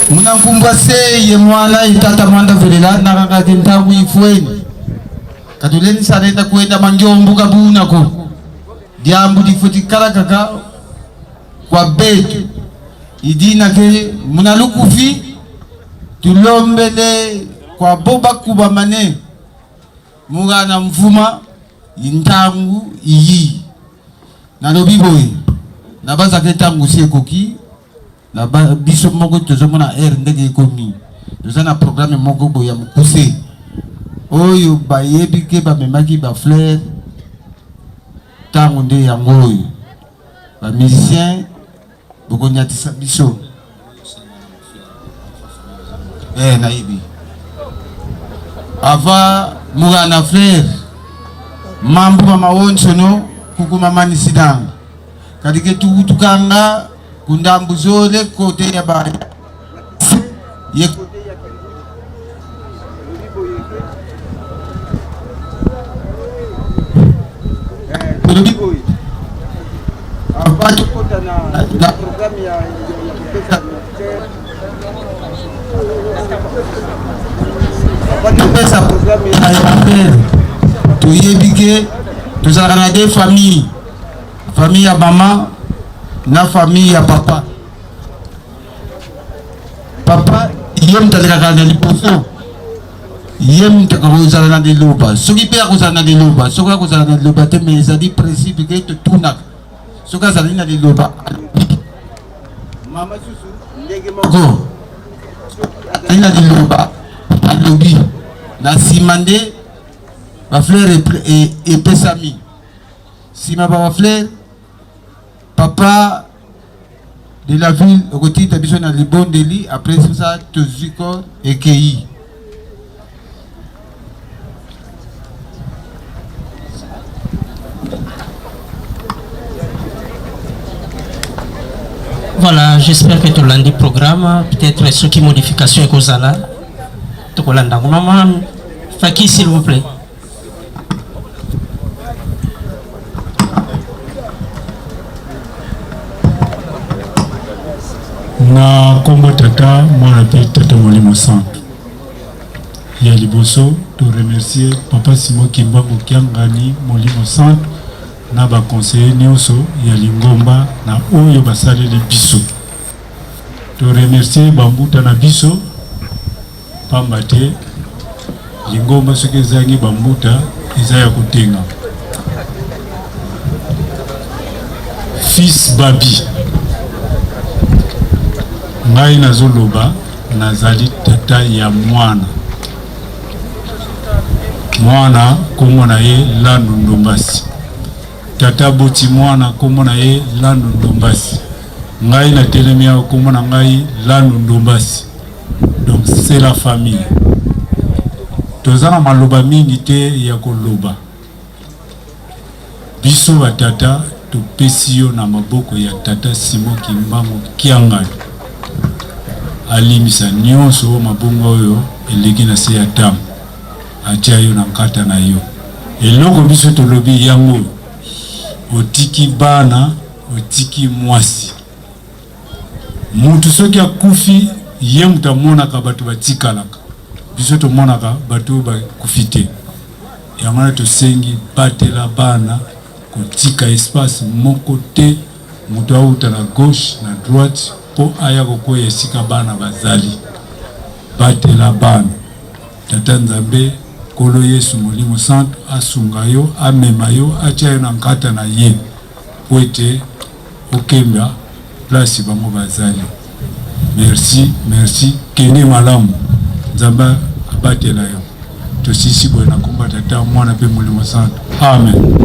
Munakumbase ye mwana itata mwanda velela nakakati ntangu ifweni katuleni sarenda kwenda mangyombu kabunako diambu difoti karakaka kwa betu idina ke munalukufi tulombele kwa boba kuba mane mugana mvuma intangu iyi nalobiboye nabaza ke tangu sekoki na biso moko tozomona air ndenge komi tozana programme moko boya mukuse oyo bayebi ke bamemaki ba fleur tangu nde yango oyo ba musicien bokonyatisa biso nayibi ava mugana frère mambo mawonsono kukuma mani sidanga kadike tukutukanga kundambu zole kote ya baya ye kote ya kibuyi abato kota na programu ya pesa programu ya tuyebike tuzalaka de famille ya mama na famille ya papa yem talaka na liposo yem takozala na diloba soki pe akozala na diloba soki akozala na diloba te mais ezali principe ke totunaka soki azali na diloba mama susu ndenge moko azali na diloba alobi na nsima nde bafleur epesami nsima bafleur papa de la ville Roti Tabiso na Libondeli après ça Toziko et Kei. Voilà, j'espère que tout lundi programme, peut-être ce qui modification est causale. Tout le lundi, maman, Faki s'il vous plaît. Na kombo tata mwana pe tata molimo santo ya liboso to remercier papa Simon Kimbangu Kiangani molimo santo na ba conseiller nyonso ya lingomba na oyo basaleli biso to remercier bambuta na biso pamba te lingomba soki ezangi bambuta eza ya kotenga fils babi ngai nazoloba nazali tata ya mwana kombo na ye Nlandu Ndombasi tata boti mwana kombo na ye Nlandu Ndombasi ngai na telemi ya kombo na ngai Nlandu Ndombasi. Donc c'est la famille tozana maloba mingi te ya koloba biso batata topesi yo na maboko ya tata Simon Kimbangu Kiangani alimisa nyonso mabongo oyo eleki na se ya tamu atia yo na nkata na yo eloko biso tolobi yango otiki bana otiki mwasi mutu soki akufi ye mutu amonaka bato batikalaka biso tomonaka bato bakufi te yango tosengi batela bana kotika espace moko te mutu auta na gauche na droite po aya kokoya esika bana bazali batela bana tata Nzambe kolo Yesu molimo santo asunga yo amema yo atia yo na nkata na ye po ete okemba place bango bazali. Merci kende malamu Nzambe abatela yo tosisi boye na komba tata mwana pe molimo santo amen.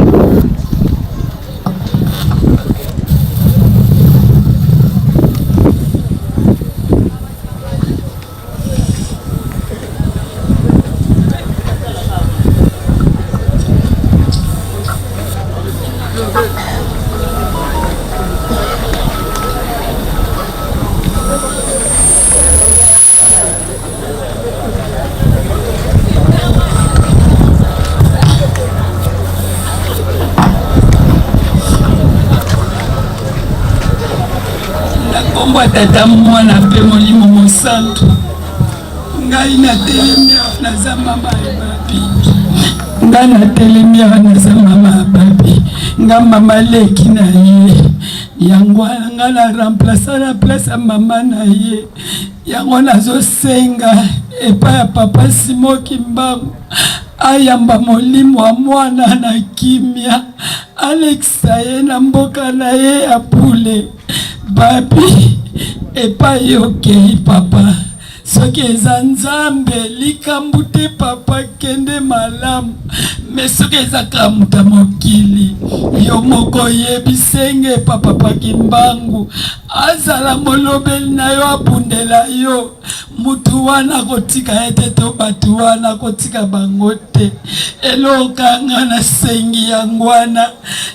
Kombo tata mwana pe molimo mosantu. Ngai na telemia na za mama babi. Ngai na telemia na za mama babi. Nga mama leki na ye. Yangwana nga na remplacer la place mama na ye. Yangona zo senga epa ya papa Simoki Mbangu. Ayamba molimo wa mwana na kimia. Alexa ye na mboka na ye ya pule. Babi epa yoke papa. Soki eza nzambe likambute papa kende malamu. Me soki eza kamuta mokili. Yo moko yebisenge papa Pakimbangu. Azala molobeli na yo abundela yo. Mutu wana kotika ete to batu wana kotika bangote. Eloka nga na sengi yangwana.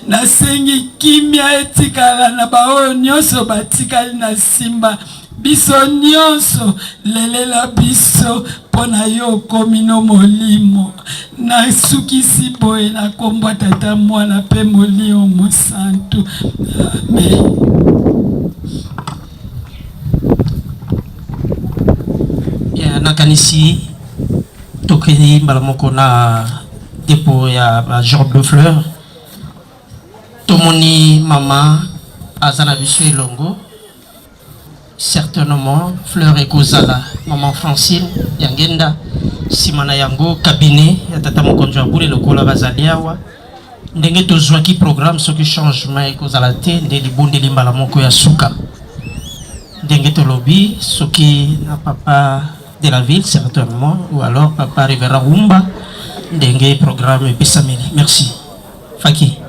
Na sengi kimia etikala na baoyo nyoso batikali na simba. Biso nyonso lelela biso pona yo komino molimo. Na sukisi boye na kombo tata mwana pe molimo mosantu. Amen. Ya nakanisi tokeni mbalamoko na depo ya genre de fleurs. Tomoni mama azana biso elongo. Certainement fleur ekozala maman Francine yangenda simana yango cabinet ya tata mokonjo abule lokola bazali awa ndenge tozwaki programme soki changement ekozala te nde libondeli mbala moko ya suka ndenge tolobi soki na papa de la ville certainement ou alors papa Rivera Rumba ndenge programme epesameli. Merci Faki.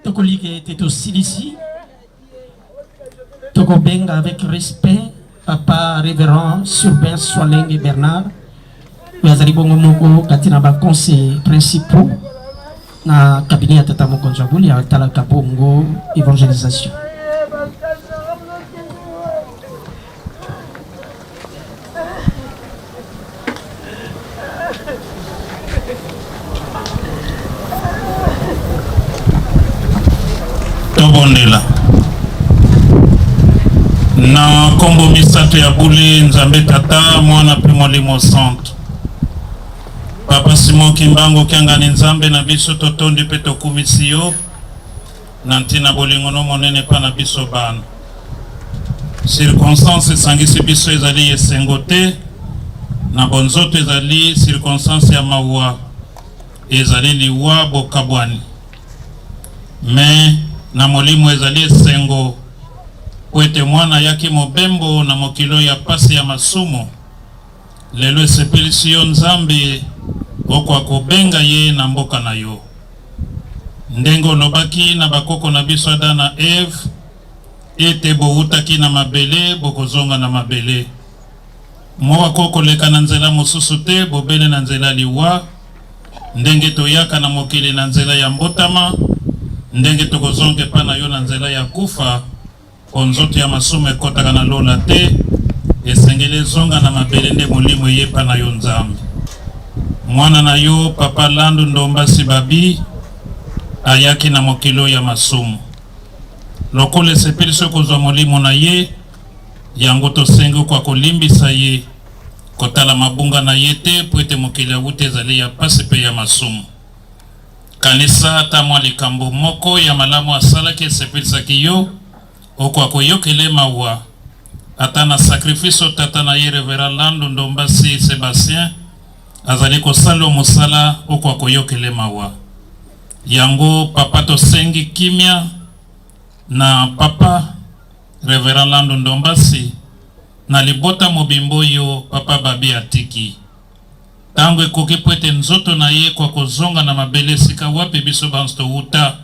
Tokolike était aussi ici. Tokobenga avec respect, Papa Révérend Surben Swaleng Bernard. Yazali bongo moko katina ba conseil principaux na cabinet ya tata mokonzi buli ya tala kabongo évangélisation. Tobondela na kombo misato ya buli nzambe tata mwana pe molimo santo Papa Simon Kimbango kiangani nzambe na biso totondi pe tokumisi yo na ntina bolingo no monene pa na biso bana circonstance esangisi biso ezali esengo te na bonzoto ezali circonstance ya mawa ezali liwa bokabwani me na molimo ezali esengo kwete mwana yaki mobembo na mokilo ya pasi ya masumo lelo esepelisi yo nzambe okwa kobenga ye na mboka na yo ndenge olobaki na bakoko na biso Ada na Eve ete boutaki na mabele bokozonga na mabele mwa koko leka na nzela mosusu te bobele na nzela liwa ndenge toyaka na mokili na nzela ya mbotama ndenge tokozonge pa na yo na nzela ya kufa onzoto ya masumo ekotaka na lola te esengele zonga na mabele nde molimo ye pa na yo nzambe mwana na yo Papa Nlandu Ndombasi babi ayaki na mokilo ya masumu lokola esepelisi kozwa molimo na ye yango tosengi kwa kolimbisa ye kotala mabunga na ye te po ete mokili awuti ezali ya pasi pe ya masumu kanisa ata mwa likambo moko ya malamu asalaki esepelisaki yo okwa koyokele mawa ata na sacrifice tata na ye Reverend Nlandu Ndombasi Sebastien azali kosala mosala okwa koyokele mawa yango papa tosengi kimia na papa Reverend Nlandu Ndombasi na libota mobimbo yo papa babi atiki tango ekoki po ete nzoto na ye kwa kozonga na mabele sika wapi biso bansto uta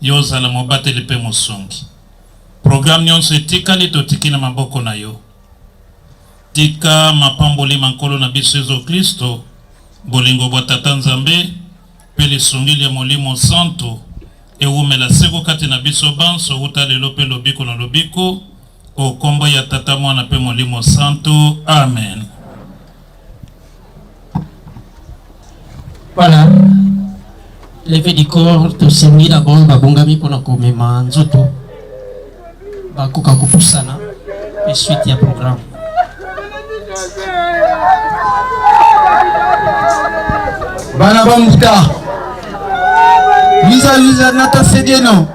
yo zala mobateli pe mosungi programme nyonso etikali totiki na maboko na yo tika mapamboli mankolo na biso Yesu Kristo bolingo bwa tata nzambe pe lisungili ya molimo santo ewumela seko kati na biso banso uta lelo pe lobiko na lobiko o kombo ya tata mwana pe molimo santo amen. Voilà, levé du corps to sengi d'abord babongami pona komema nzoto bakoka kupusana et suite ya programme. Bana bambuta Lisa nata sedeno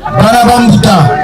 Bana bambuta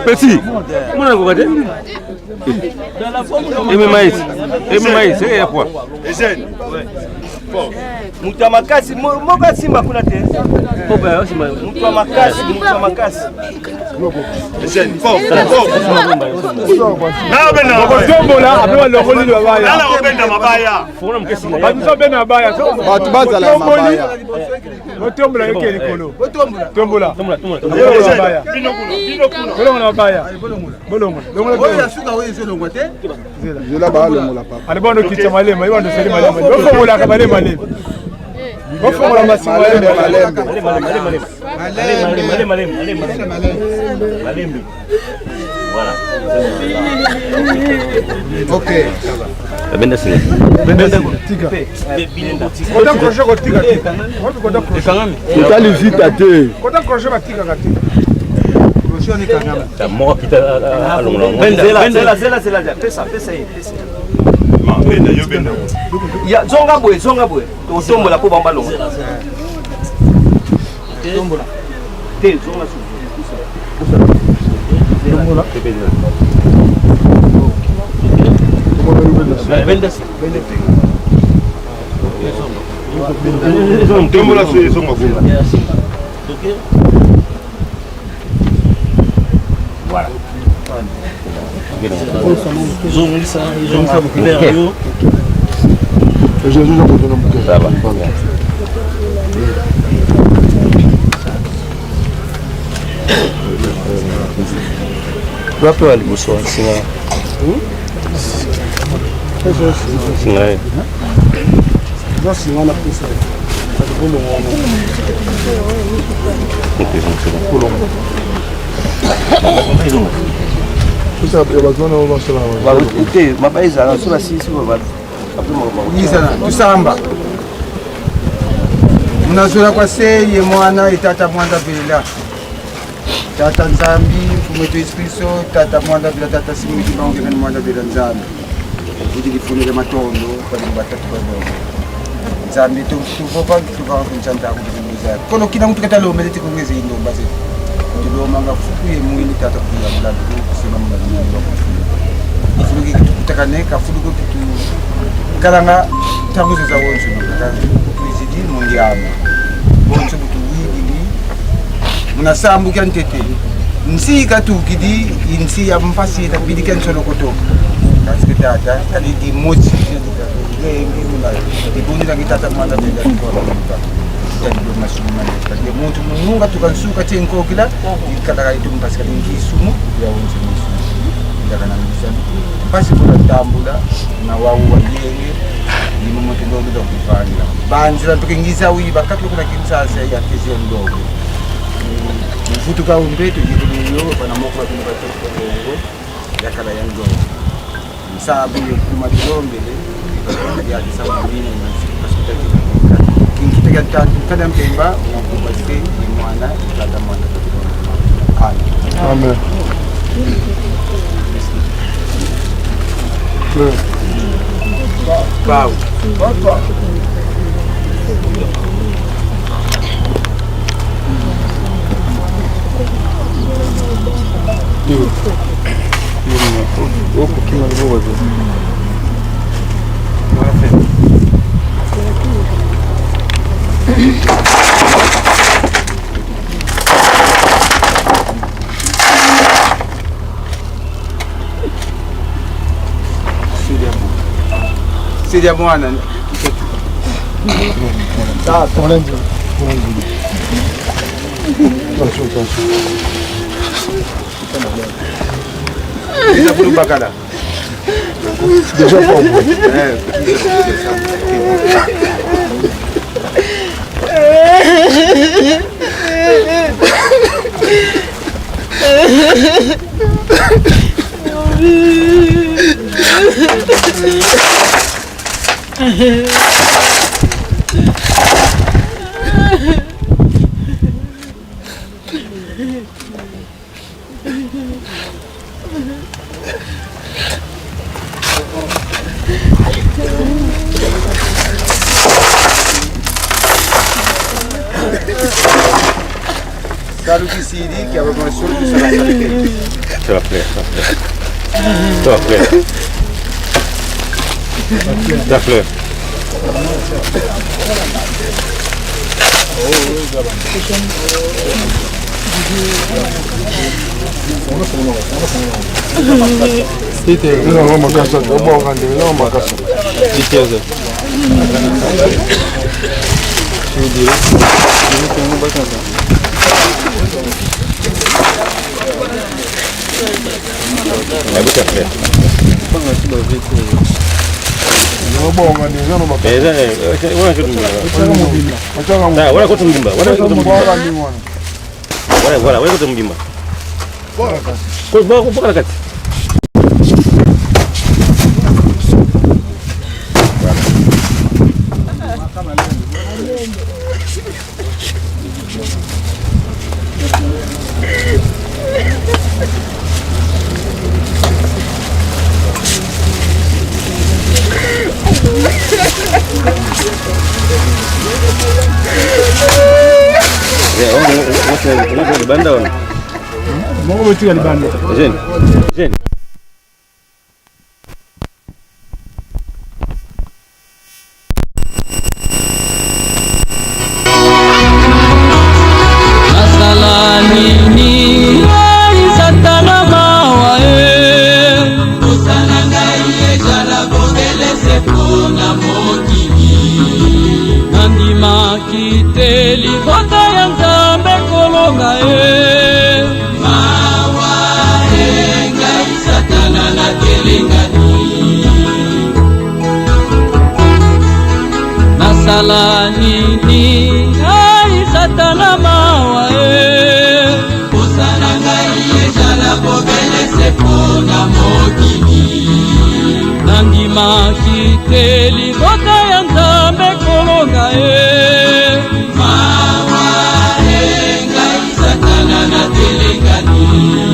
Petit, Mtu wa makasi, moga simba kuna te. Mtu wa makasi. Na bena. Tombola, apewa lokoli lo baya. Nala obenda mabaya. Fona mkesi na. Batu bena mabaya. Batu bazala mabaya. Tombola yeke likolo. Tombola. Mabaya. Bolongo mabaya. Bolongo. Oya suka oye selongo te. Zela ba longola papa. Ali bono kitsa malema, iwando seli malema. Bofongola ka malema le. Bofongola masingo le malema. Malema. Voilà. OK. Benda sile. Benda tika. Kota crochet ko tika. Kota crochet. Utali vita te. Kota crochet ba tika ka tika. Crochet ni kangama. Ta mo kita alongo. Zela. Pesa. Benda yo benda. Ya zonga boy. Tombola ko bamba longo. Tombola. Te zonga su. Tombola. Vendas. Tombola su eso mafumba. Voilà. Zonga bukilero. Ça va. Wapi waliguswa singa? Singa. Ndio singa na pesa. Sababu ngoma. Sasa bazona wa salama. Ba ute mabaiza na sura sisi baba. Tusamba mnazura kwa seye mwana itata mwanda bila tata nzambi kumeto ispiso tata mwanda bila tata simiki maongeza ni mwanda bila nzambi ujifunile matondo kwa batatu kwa nzambi tuvopa kunchanta kujifunza kono kila mtu katalo umelete kuongeza hindo basi ndio manga fuku ye mwini tata kuya mlandu kusema mbali wa furuki kutakaneka furuki kitu kalanga tabuzo za wonzo president mondial bonzo butuwili munasambu kya ntete nsi katukidi insi ya mpasi ta bidikan solo koto parce que tata tali di mozi di buni la kitata mwana bela kwa yani do masuma parce que muntu munga tukansuka tenko kila ikataka itu mpasi kali ngisumu ya unzi musu ndakana mbisana pasi kwa tambula na wau wajenge ni mmoto ndo ndo kufanya banzira tukingiza uiba katlo kuna kimsasa ya kesi ndogo mfutu ka umbeto jikuliyo bana moko kwa kwa yakala yango msabu kuma kilombele ya kisama mimi na hospitali kingi tatu kada mpemba na basike ni mwana kada mwana amen Wow. Seria mwana tá olhando já foi bacana deixa eu Salut ici, qui a besoin de choses, ça va faire. Ça va faire. Ça va faire. Ça fleur. Não, uma caixa, eu vou vender, não uma caixa. De que é isso? Cheio de isso. Não tem uma bacana. É muito fleur. Mau betul di banda. Jen. Salanini ai satana mawa Kusana ngai jala bobele sepona mokili Nandi makiteli bota ya nzambe kolonga Mawa ngai satana na telengani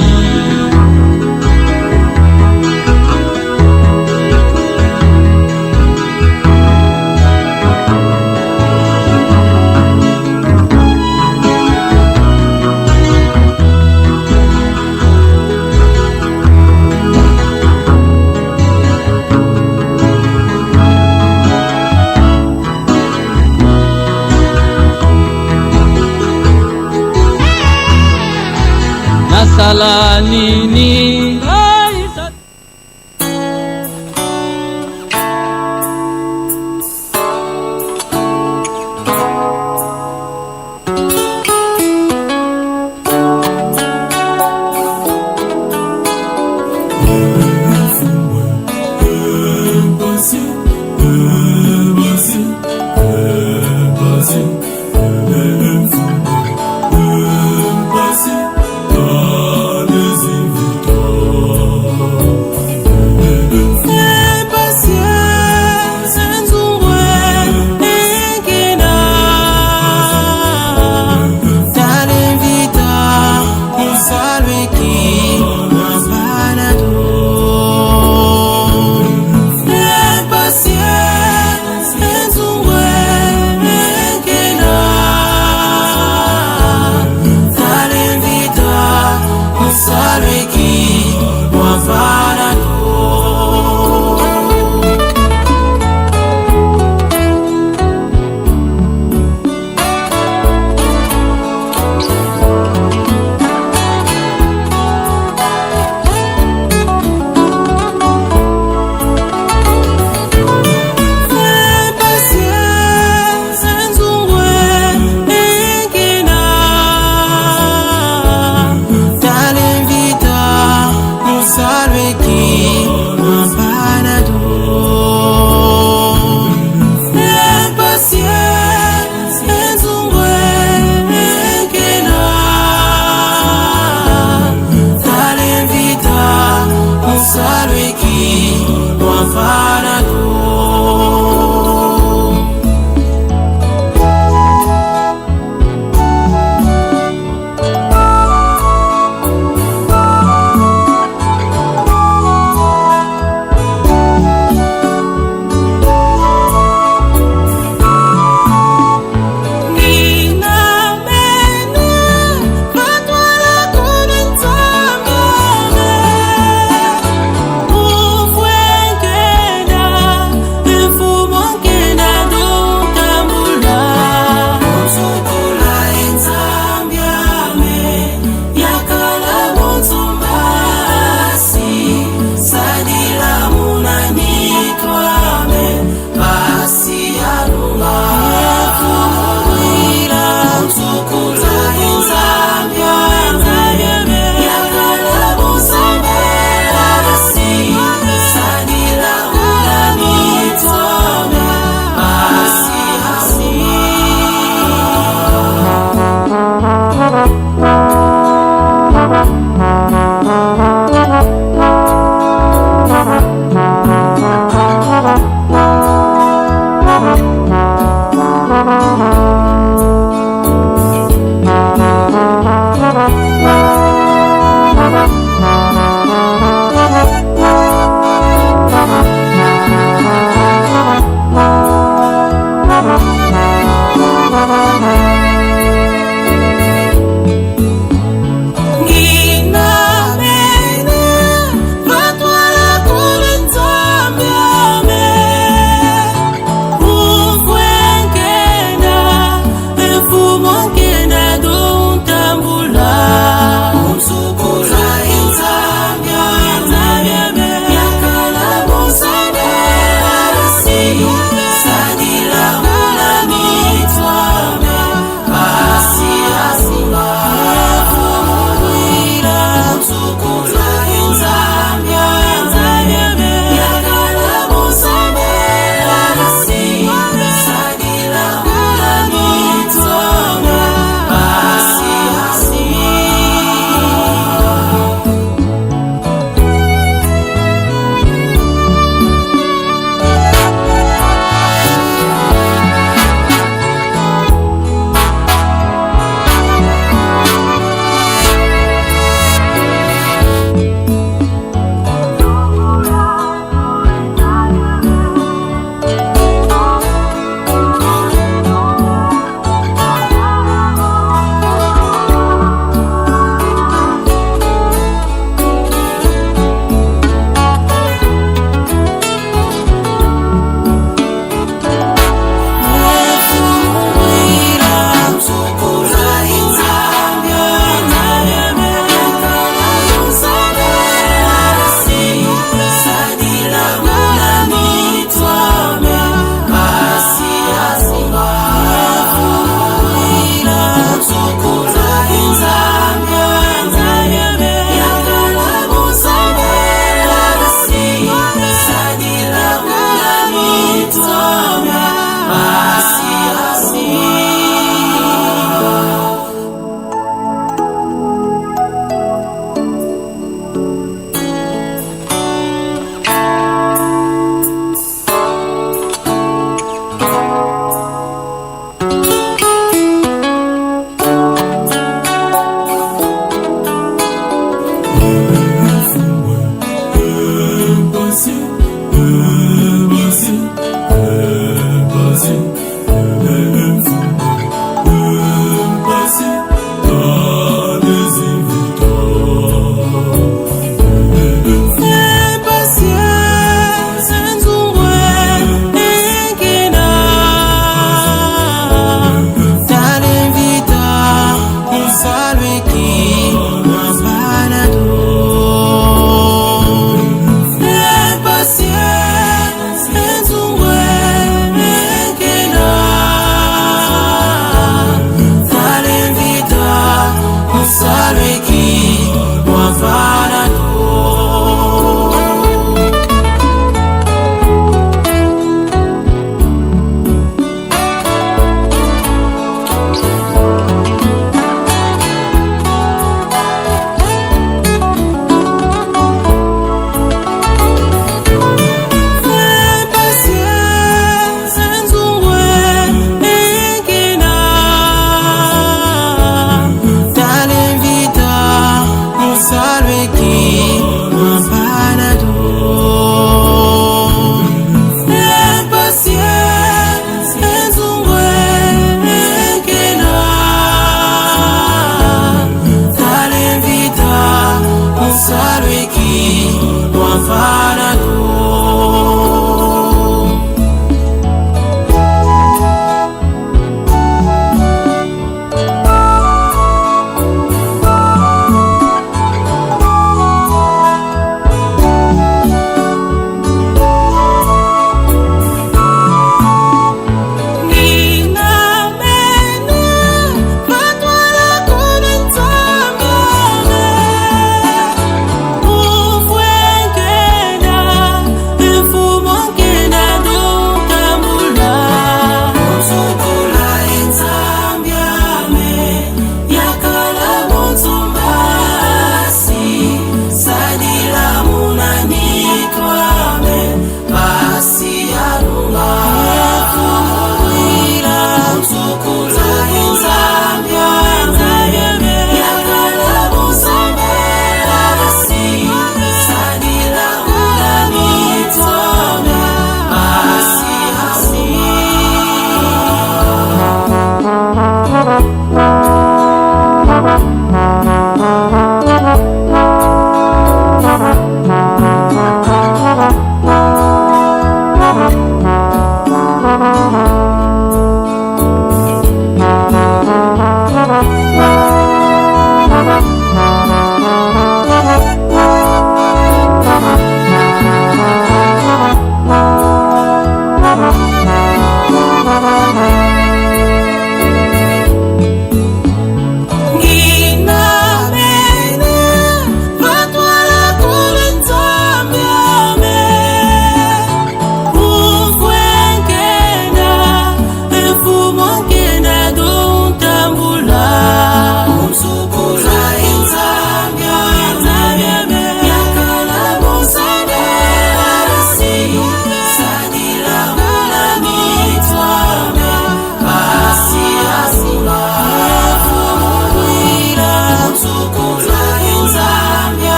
Impatience,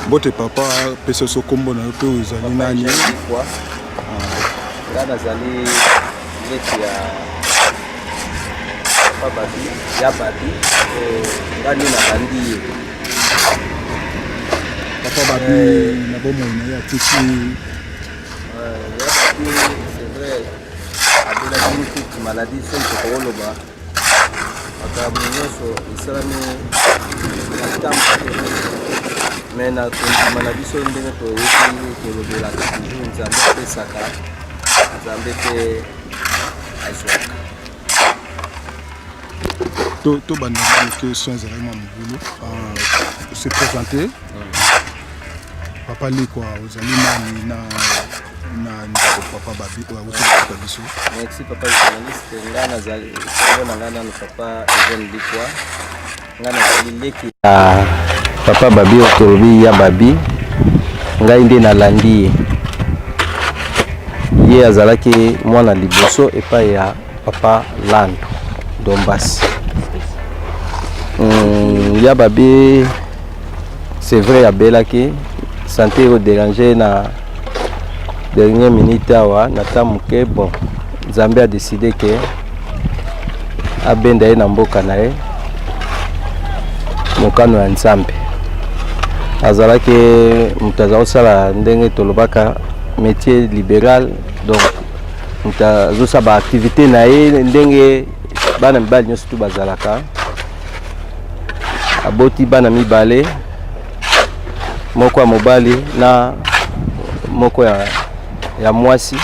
Bote papa pesa so kombo na pe uzali nani kwa ngana zali leki ya papa ya babi ngani na bandi papa babi na bomo na ya tiki c'est vrai abela une maladie c'est que koloba akabu nyoso isalami na tampa mais na maladie so ndenge to yeki kolobela toujours nzambe pesaka nzambe te aiswaka to banda que soins vraiment mon boulot se présenter papa li quoi aux amis na papa babi ou autre papa biso merci papa journaliste ngana zali ngana na papa jeune likwa ngana zali leki papa babi otorobi ya babi ngai nde nalandi ye azalaki mwana liboso epai ya papa Nlandu Ndombasi. Ya babi c'est vrai abelaki santé au déranger na dernière minute awa natamuke bon Nzambe a décidé que abenda ye na mboka na ye mokano ya Nzambe azalaki mutu azosala ndenge tolobaka métier libéral donc mutu azosala ba activité na ye ndenge bana mibali nyonso tu bazalaka aboti bana mibale moko ya mobali na moko ya mwasi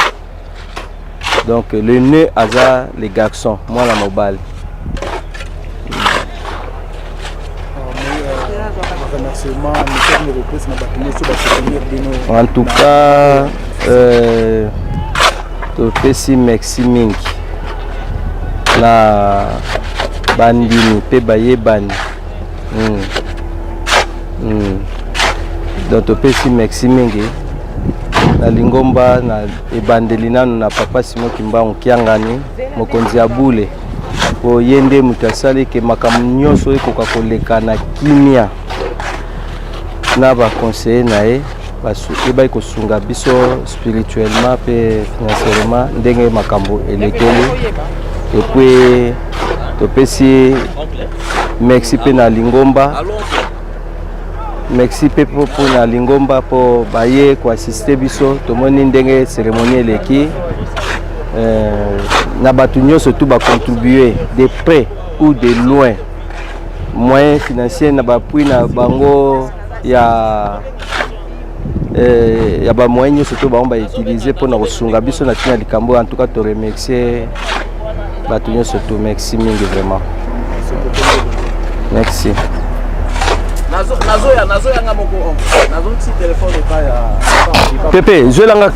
donc le nœud aza les garçons moi la mobile en tout cas to pesi merci mingi na bandini pe bayebani donc to pesi merci mingi na lingomba na ebandeli nanu na papa Simon Kimbangu kiangani mokonzi ya bule po yende mutu asali ke makambo nyonso ekoka koleka na kimia na ba conseiller na ye eba kosunga biso spirituellement pe financièrement ndenge makambo elekeli et puis to pesi merci pe na lingomba merci pe po na lingomba po baye ko assister biso tomoni ndenge cérémonie eleki na batu nyonso tu ba contribuer de près ou de loin moyen financier na ba puis na bango ya ba moyen nyonso tu ba on ba utiliser pour na kosunga biso na tina likambo. En tout cas to remercier batu nyonso tu, merci mingi vraiment, merci. Nazo ya ngamoko nazo ti téléphone pa ya Pepe je langa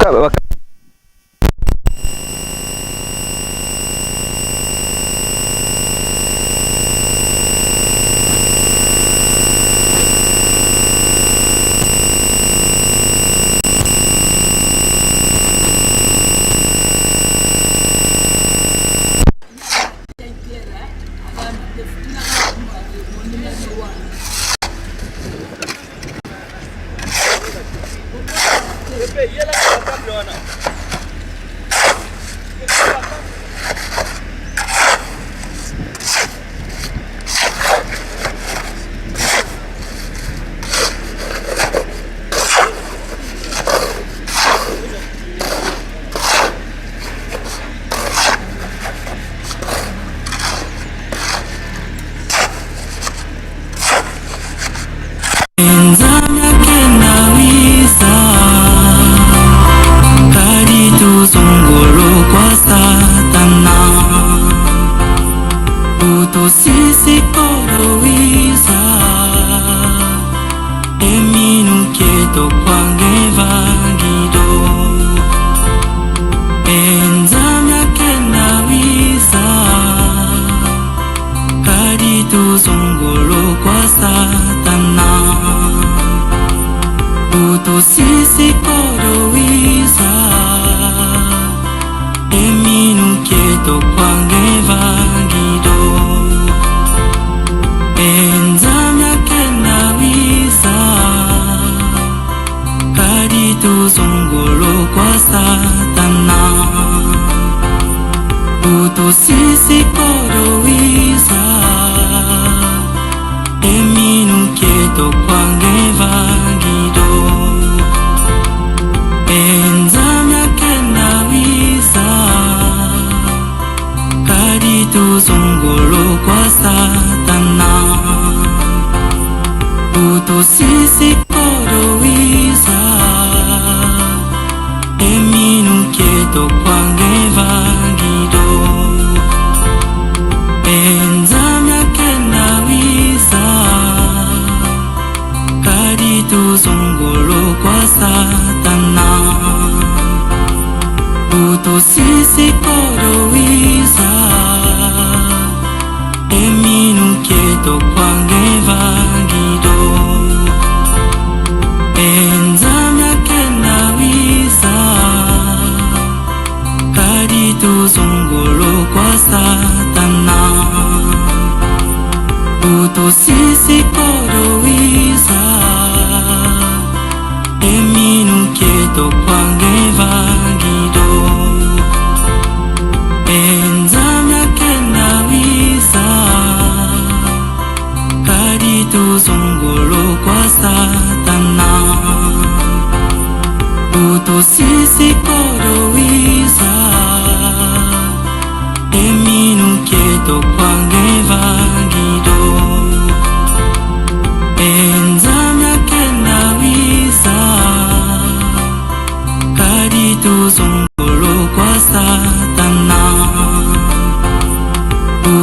to kwange vagido Enza myake na wisa Kadi tu zongolo kwa satana Uto sisi koro wisa Eminu keto kwange vagido Enza myake na wisa Kadi tu zongolo kwa satana Uto sisi koro wisa Eminu keto kwange vagido Enza myake na wisa Kadi tu zongolo kwa satana Uto sisi koro wisa Eminu keto kwange vagido Enza myake na wisa Kadi tu zongolo kwa satana Uto sisi koro wisa Eminu keto kwange vagido Enza myake na wisa Kadi tu zongolo kwa satana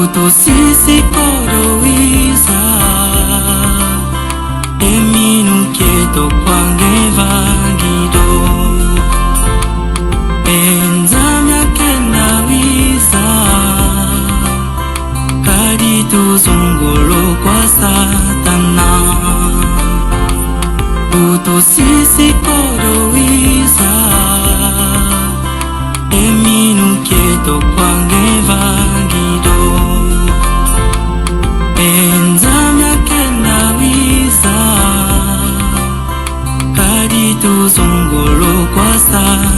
Uto sisi koro wisa Eminu keto kwange vagido Enza myake na wisa Kadi tu zongolo kwa satana Uto sisi koro wisa Eminu keto kwange vagido Enza myake na wisa Kadi tu zongolo kwa satana